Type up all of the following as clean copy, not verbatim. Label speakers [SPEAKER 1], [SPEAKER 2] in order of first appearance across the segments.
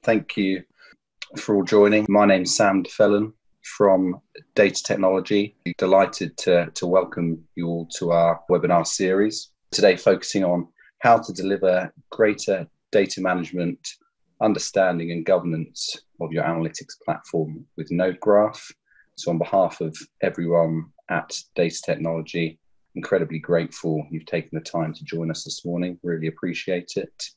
[SPEAKER 1] Thank you for all joining. My name's Sam DeFellon from Data Technology. Delighted to welcome you all to our webinar series. Today focusing on how to deliver greater data management, understanding and governance of your analytics platform with NodeGraph. So on behalf of everyone at Data Technology, incredibly grateful you've taken the time to join us this morning. Really appreciate it.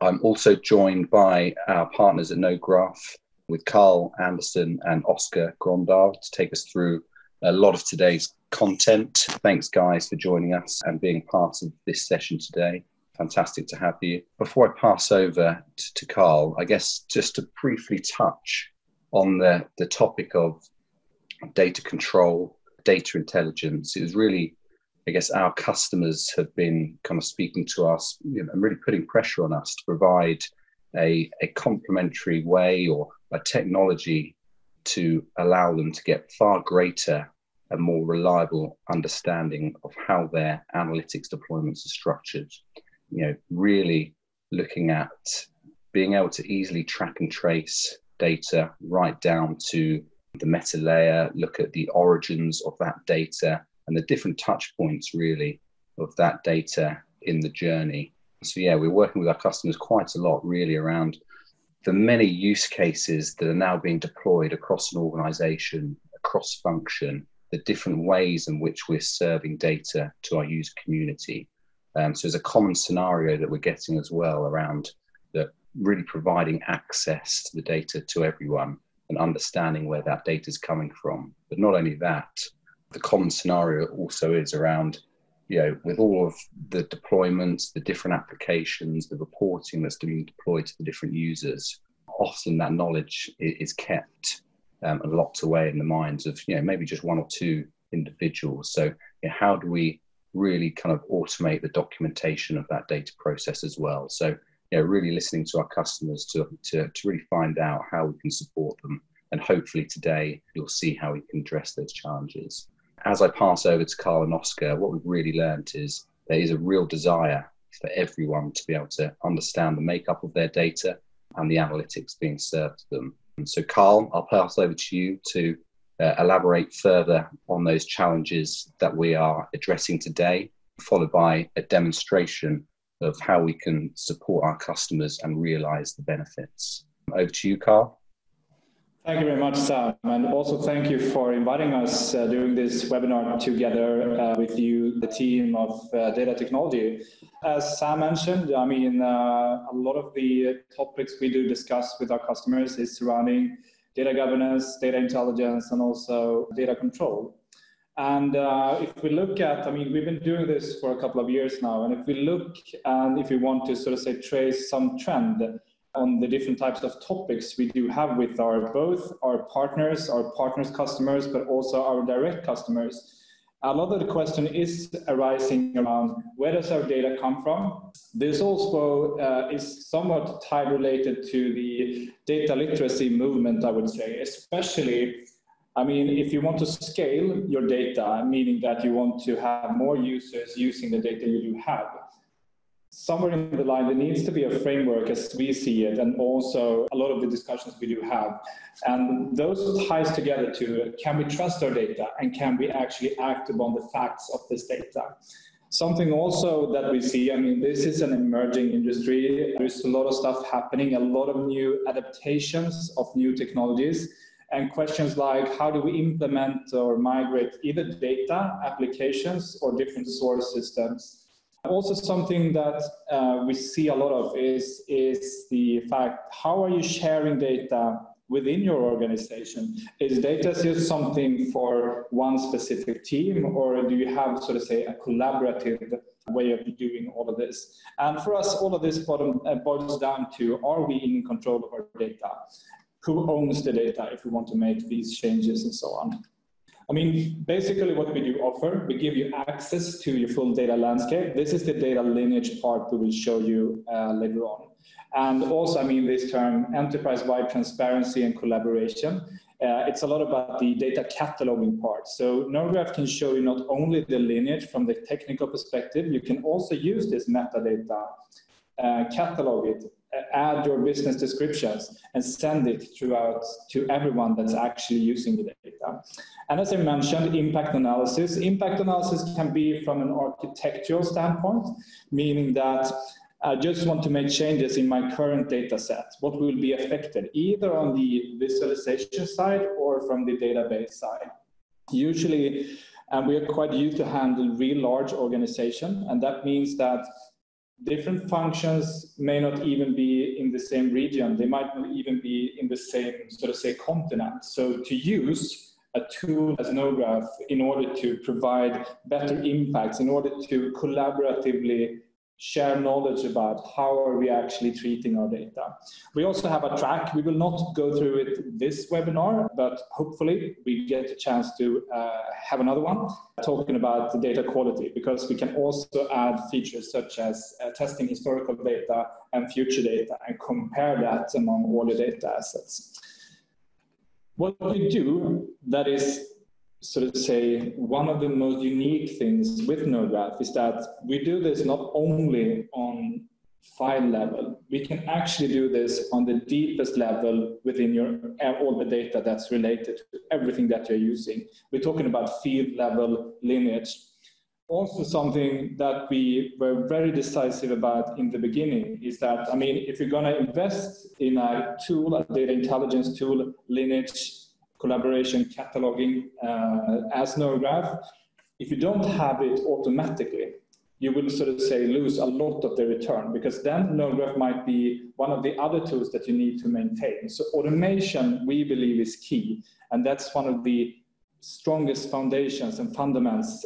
[SPEAKER 1] I'm also joined by our partners at NodeGraph with Carl Anderson and Oscar Grondal to take us through a lot of today's content. Thanks guys for joining us and being part of this session today. Fantastic to have you. Before I pass over to Carl, I guess just to briefly touch on the topic of data control, data intelligence. It was really, I guess, our customers have been kind of speaking to us, and really putting pressure on us to provide a complementary way or a technology to allow them to get far greater and more reliable understanding of how their analytics deployments are structured. Really looking at being able to easily track and trace data right down to the meta layer, look at the origins of that data and the different touch points really of that data in the journey. So yeah, we're working with our customers quite a lot really around the many use cases that are now being deployed across an organization, across function, the different ways in which we're serving data to our user community. So there's a common scenario that we're getting as well around the really providing access to the data to everyone and understanding where that data is coming from. But not only that, the common scenario also is around, with all of the deployments, the different applications, the reporting that's being deployed to the different users, often that knowledge is kept and locked away in the minds of, maybe just one or two individuals. So how do we really kind of automate the documentation of that data process as well? So really listening to our customers to really find out how we can support them. And hopefully today you'll see how we can address those challenges. As I pass over to Carl and Oscar, what we've really learned is there is a real desire for everyone to be able to understand the makeup of their data and the analytics being served to them. And so Carl, I'll pass over to you to elaborate further on those challenges that we are addressing today, followed by a demonstration of how we can support our customers and realize the benefits. Over to you, Carl.
[SPEAKER 2] Thank you very much, Sam, and also thank you for inviting us during this webinar together with you, the team of Data Technology. As Sam mentioned, a lot of the topics we do discuss with our customers is surrounding data governance, data intelligence, and also data control. And if we look at, we've been doing this for a couple of years now, and if we look and if we want to sort of say trace some trend on the different types of topics we do have with both our partners customers, but also our direct customers, a lot of the question is arising around where does our data come from? This also is somewhat tied related to the data literacy movement, I would say, especially if you want to scale your data, meaning that you want to have more users using the data you do have, somewhere in the line there needs to be a framework as we see it, and also a lot of the discussions we do have. And those ties together to, can we trust our data and can we actually act upon the facts of this data? Something also that we see, this is an emerging industry. There's a lot of stuff happening, a lot of new adaptations of new technologies. And questions like, how do we implement or migrate either data, applications, or different source systems? Also something that we see a lot of is the fact, how are you sharing data within your organization? Is data just something for one specific team, or do you have, so to say, a collaborative way of doing all of this? And for us, all of this boils down to, are we in control of our data? Who owns the data if we want to make these changes and so on? Basically what we do offer, we give you access to your full data landscape. This is the data lineage part we will show you later on. And also, this term, enterprise-wide transparency and collaboration, it's a lot about the data cataloging part. So NodeGraph can show you not only the lineage from the technical perspective, you can also use this metadata catalog it, add your business descriptions, and send it throughout to everyone that's actually using the data. And as I mentioned, impact analysis. Impact analysis can be from an architectural standpoint, meaning that I just want to make changes in my current data set. What will be affected, either on the visualization side or from the database side? Usually, we are quite used to handle real large organization, and that means that different functions may not even be in the same region. They might not even be in the same, so to say, continent. So to use a tool as NodeGraph in order to provide better impacts, in order to collaboratively share knowledge about how are we actually treating our data. We also have a track. We will not go through it this webinar, but hopefully we get a chance to have another one talking about the data quality, because we can also add features such as testing historical data and future data and compare that among all the data assets. What we do that is, so to say, one of the most unique things with NodeGraph is that we do this not only on file level, we can actually do this on the deepest level within all the data that's related to everything that you're using. We're talking about field level lineage. Also something that we were very decisive about in the beginning is that, I mean, if you're gonna invest in a tool, a data intelligence tool, lineage, collaboration, cataloging as NodeGraph, if you don't have it automatically, you will sort of say lose a lot of the return, because then NodeGraph might be one of the other tools that you need to maintain. So automation, we believe, is key, and that's one of the strongest foundations and fundamentals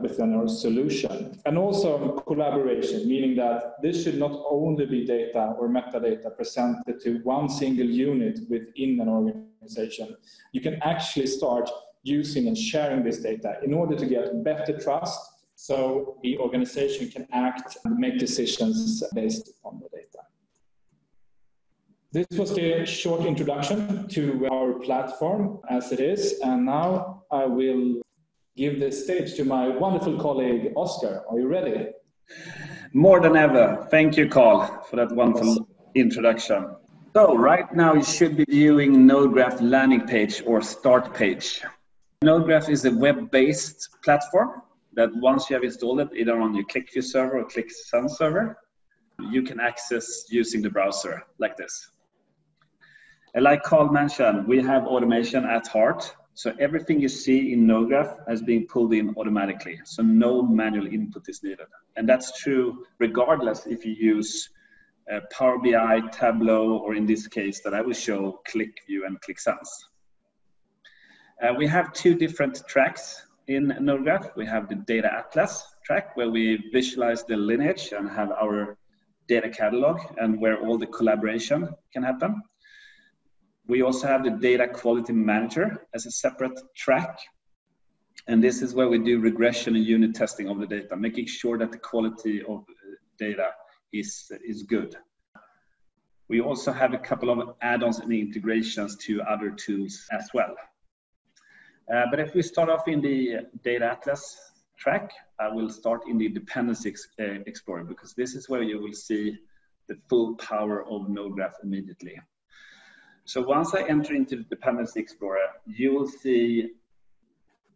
[SPEAKER 2] within our solution. And also collaboration, meaning that this should not only be data or metadata presented to one single unit within an organization. You can actually start using and sharing this data in order to get better trust, so the organization can act and make decisions based on the data. This was the short introduction to our platform as it is, and now I will give the stage to my wonderful colleague, Oscar. Are you ready?
[SPEAKER 3] More than ever. Thank you, Carl, for that wonderful introduction. So right now you should be viewing NodeGraph landing page or start page. NodeGraph is a web-based platform that once you have installed it, either on your QlikView server or Qlik Sense server, you can access using the browser like this. And like Carl mentioned, we have automation at heart. So everything you see in NodeGraph has been pulled in automatically. So no manual input is needed. And that's true regardless if you use Power BI, Tableau, or in this case that I will show, QlikView and Qlik Sense. We have two different tracks in NodeGraph. We have the Data Atlas track where we visualize the lineage and have our data catalog and where all the collaboration can happen. We also have the Data Quality Manager as a separate track. And this is where we do regression and unit testing of the data, making sure that the quality of data is good. We also have a couple of add-ons and integrations to other tools as well. But if we start off in the Data Atlas track, I will start in the Dependency Explorer, because this is where you will see the full power of NodeGraph immediately. So once I enter into the Dependency Explorer, you will see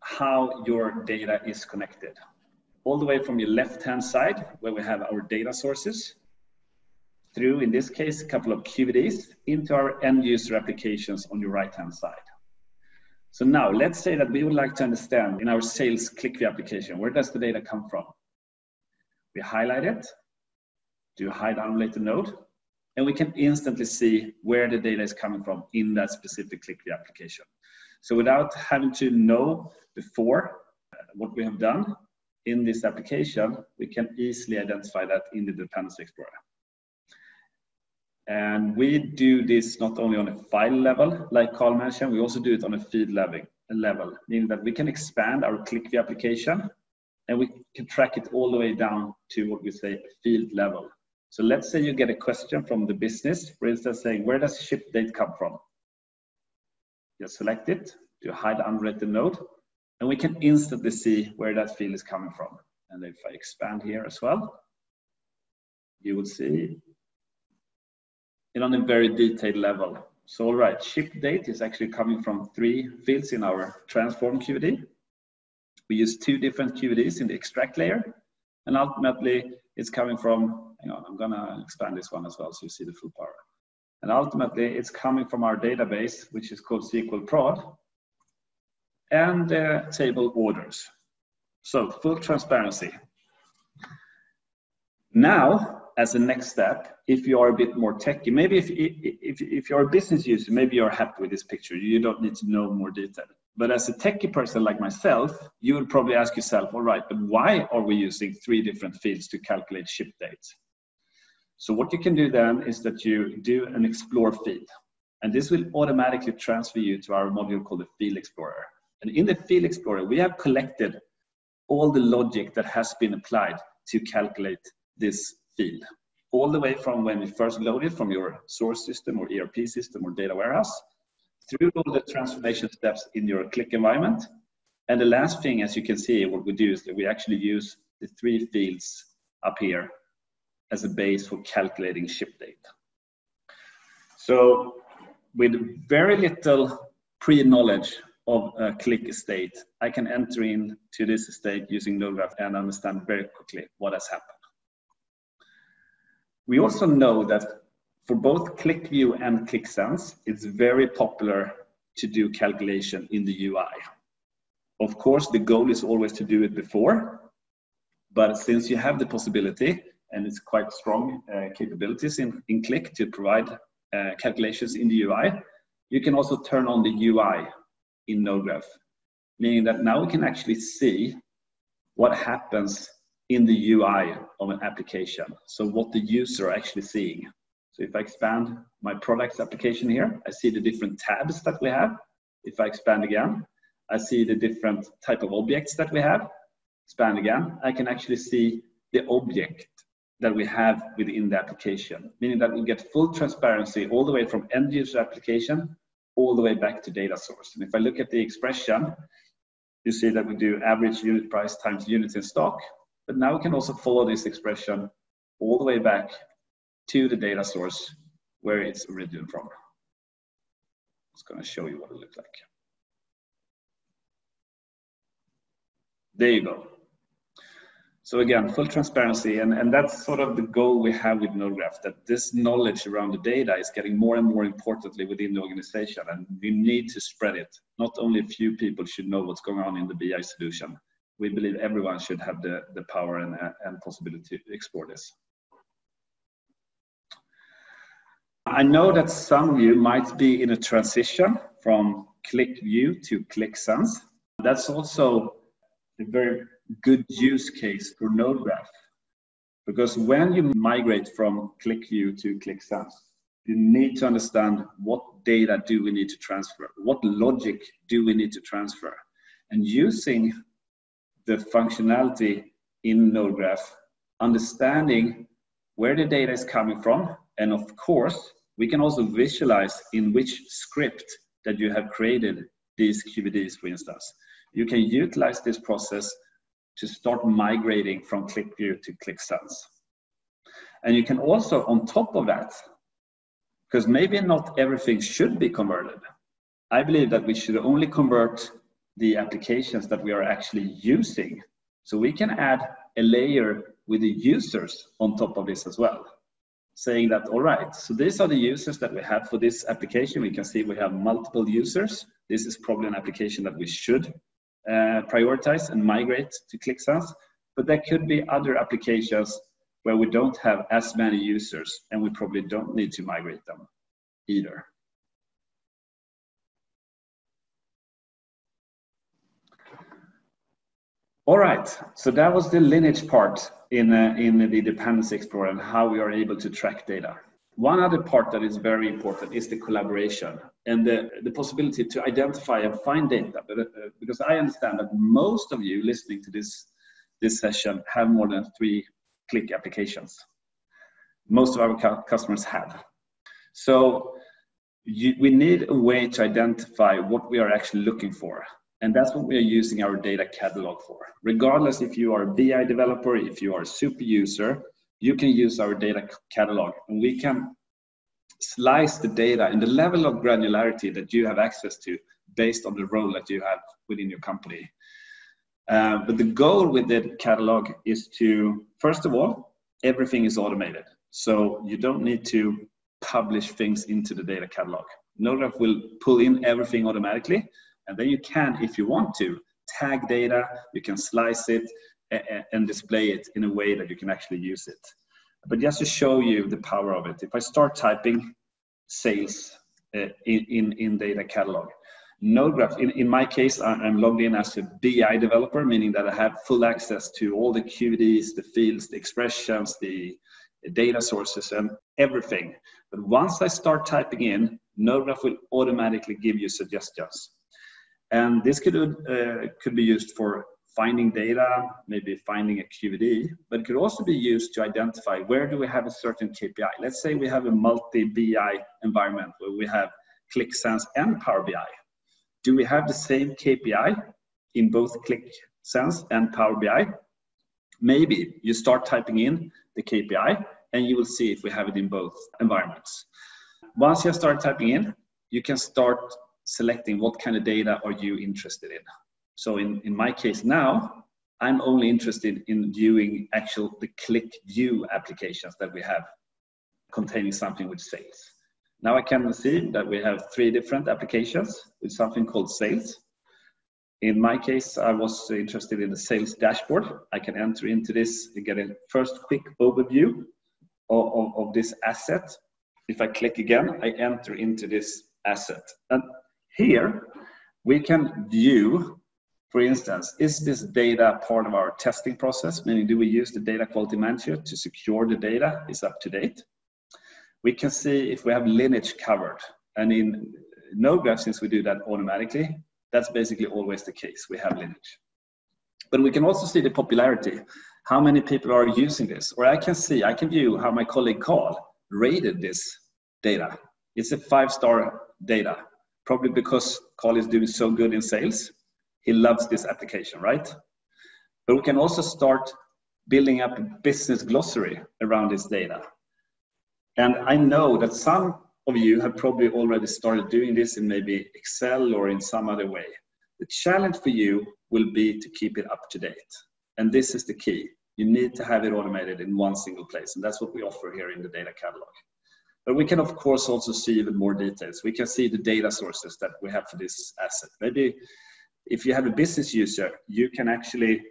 [SPEAKER 3] how your data is connected. All the way from your left-hand side, where we have our data sources, through, in this case, a couple of QVDs, into our end-user applications on your right-hand side. So now, let's say that we would like to understand in our sales QlikView application, where does the data come from? We highlight it, do a hide unrelated node, and we can instantly see where the data is coming from in that specific QlikView application. So without having to know before what we have done in this application, we can easily identify that in the Dependency Explorer. And we do this not only on a file level, like Carl mentioned, we also do it on a field level, meaning that we can expand our QlikView application and we can track it all the way down to what we say a field level. So let's say you get a question from the business, for instance, saying, where does ship date come from? Just select it, do a hide unrated node, and we can instantly see where that field is coming from. And if I expand here as well, you will see it on a very detailed level. So, all right, ship date is actually coming from 3 fields in our transform QED. We use 2 different QEDs in the extract layer, and ultimately it's coming from, hang on, I'm gonna expand this one as well so you see the full power. And ultimately it's coming from our database, which is called SQL prod, and the table orders. So full transparency. Now, as a next step, if you are a bit more techy, maybe if you're a business user, maybe you're happy with this picture, you don't need to know more detail. But as a techie person like myself, you would probably ask yourself, all right, but why are we using 3 different fields to calculate ship dates? So what you can do then is that you do an explore field, and this will automatically transfer you to our module called the Field Explorer. And in the Field Explorer, we have collected all the logic that has been applied to calculate this field, all the way from when you first load it from your source system or ERP system or data warehouse, through all the transformation steps in your Qlik environment. And the last thing, as you can see, what we do is that we actually use the 3 fields up here as a base for calculating ship date. So with very little pre-knowledge of a Qlik estate, I can enter into this estate using NodeGraph and understand very quickly what has happened. We also know that for both QlikView and Qlik Sense, it's very popular to do calculation in the UI. Of course, the goal is always to do it before, but since you have the possibility, and it's quite strong capabilities in Qlik to provide calculations in the UI, you can also turn on the UI in NodeGraph, meaning that now we can actually see what happens in the UI of an application. So what the user are actually seeing. So if I expand my products application here, I see the different tabs that we have. If I expand again, I see the different type of objects that we have. Expand again, I can actually see the object that we have within the application, meaning that we get full transparency all the way from end user application all the way back to data source. And if I look at the expression, you see that we do average unit price times units in stock, but now we can also follow this expression all the way back to the data source where it's originated from. I'm just going to show you what it looks like. There you go. So again, full transparency, and that's sort of the goal we have with NodeGraph, that this knowledge around the data is getting more and more importantly within the organization, and we need to spread it. Not only a few people should know what's going on in the BI solution. We believe everyone should have the power and possibility to explore this. I know that some of you might be in a transition from QlikView to Qlik Sense. That's also a very good use case for NodeGraph, because when you migrate from QlikView to Qlik Sense, you need to understand what data do we need to transfer, what logic do we need to transfer, and using the functionality in NodeGraph, understanding where the data is coming from, and of course we can also visualize in which script that you have created these QEDs, for instance. You can utilize this process to start migrating from QlikView to Qlik Sense. And you can also, on top of that, because maybe not everything should be converted, I believe that we should only convert the applications that we are actually using. So we can add a layer with the users on top of this as well, saying that, all right, so these are the users that we have for this application. We can see we have multiple users. This is probably an application that we should prioritize and migrate to Qlik Sense, but there could be other applications where we don't have as many users and we probably don't need to migrate them either. All right, so that was the lineage part in the Dependency Explorer and how we are able to track data. One other part that is very important is the collaboration and the possibility to identify and find data. Because I understand that most of you listening to this session have more than 3 Qlik applications. Most of our customers have. So we need a way to identify what we are actually looking for. And that's what we are using our data catalog for. Regardless if you are a BI developer, if you are a super user, you can use our data catalog, and we can slice the data in the level of granularity that you have access to based on the role that you have within your company. But the goal with the catalog is to, first of all, everything is automated. So you don't need to publish things into the data catalog. NodeGraph will pull in everything automatically, and then you can, if you want to, tag data, you can slice it and display it in a way that you can actually use it. But just to show you the power of it, if I start typing sales in data catalog, NodeGraph, in my case, I'm logged in as a BI developer, meaning that I have full access to all the QDs, the fields, the expressions, the data sources, and everything. But once I start typing in, NodeGraph will automatically give you suggestions. And this could be used for finding data, maybe finding a QD, but it could also be used to identify where do we have a certain KPI. Let's say we have a multi-BI environment where we have Qlik Sense and Power BI. Do we have the same KPI in both Qlik Sense and Power BI? Maybe you start typing in the KPI and you will see if we have it in both environments. Once you start typing in, you can start selecting what kind of data are you interested in. So in my case now, I'm only interested in viewing the QlikView applications that we have containing something with sales. Now I can see that we have 3 different applications with something called sales. In my case, I was interested in the sales dashboard. I can enter into this and get a first quick overview of this asset. If I click again, I enter into this asset. And here we can view, for instance, is this data part of our testing process? Meaning, do we use the data quality manager to secure the data is up to date? We can see if we have lineage covered. And in NodeGraph, since we do that automatically, that's basically always the case. We have lineage. But we can also see the popularity. How many people are using this? Or I can view how my colleague Carl rated this data. It's a 5-star data, probably because Carl is doing so good in sales. He loves this application, right? But we can also start building up a business glossary around this data. And I know that some of you have probably already started doing this in maybe Excel or in some other way. The challenge for you will be to keep it up to date. And this is the key. You need to have it automated in one single place. And that's what we offer here in the data catalog. But we can, of course, also see even more details. We can see the data sources that we have for this asset. Maybe if you have a business user, you can actually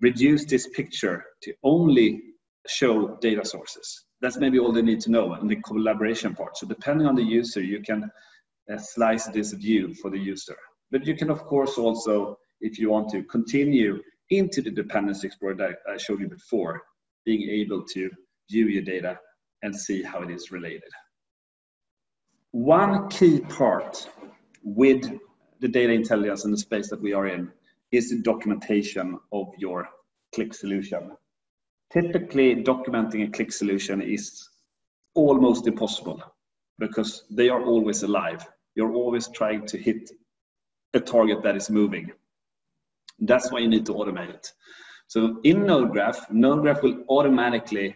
[SPEAKER 3] reduce this picture to only show data sources. That's maybe all they need to know in the collaboration part. So depending on the user, you can slice this view for the user. But you can, of course, also, if you want to, continue into the dependency explorer that I showed you before, being able to view your data and see how it is related. One key part with the data intelligence and the space that we are in is the documentation of your Qlik solution. Typically, documenting a Qlik solution is almost impossible because they are always alive. You're always trying to hit a target that is moving. That's why you need to automate it. So in NodeGraph, NodeGraph will automatically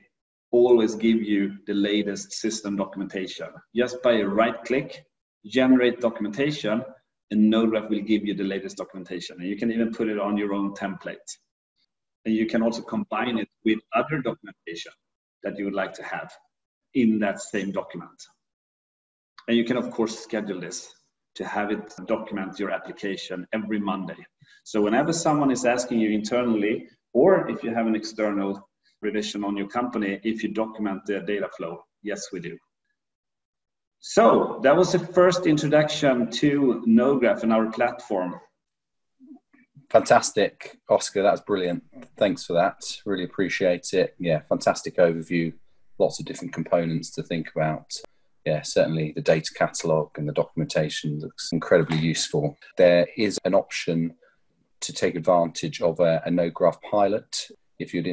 [SPEAKER 3] always give you the latest system documentation. Just by a right click, generate documentation, and NodeGraph will give you the latest documentation. And you can even put it on your own template. And you can also combine it with other documentation that you would like to have in that same document. And you can, of course, schedule this to have it document your application every Monday. So whenever someone is asking you internally, or if you have an external revision on your company, if you document the data flow, yes, we do. So that was the first introduction to NodeGraph and our platform.
[SPEAKER 1] Fantastic, Oscar. That's brilliant. Thanks for that. Really appreciate it. Yeah, fantastic overview. Lots of different components to think about. Yeah, certainly the data catalog and the documentation looks incredibly useful. There is an option to take advantage of a NodeGraph pilot. If you're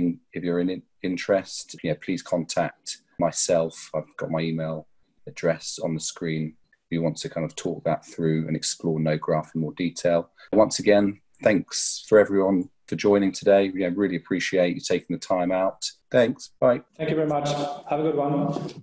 [SPEAKER 1] in interest, yeah, please contact myself. I've got my email address on the screen. If you want to kind of talk that through and explore NodeGraph in more detail. Once again, thanks for everyone for joining today. We really appreciate you taking the time out. Thanks. Bye.
[SPEAKER 2] Thank you very much. Have a good one.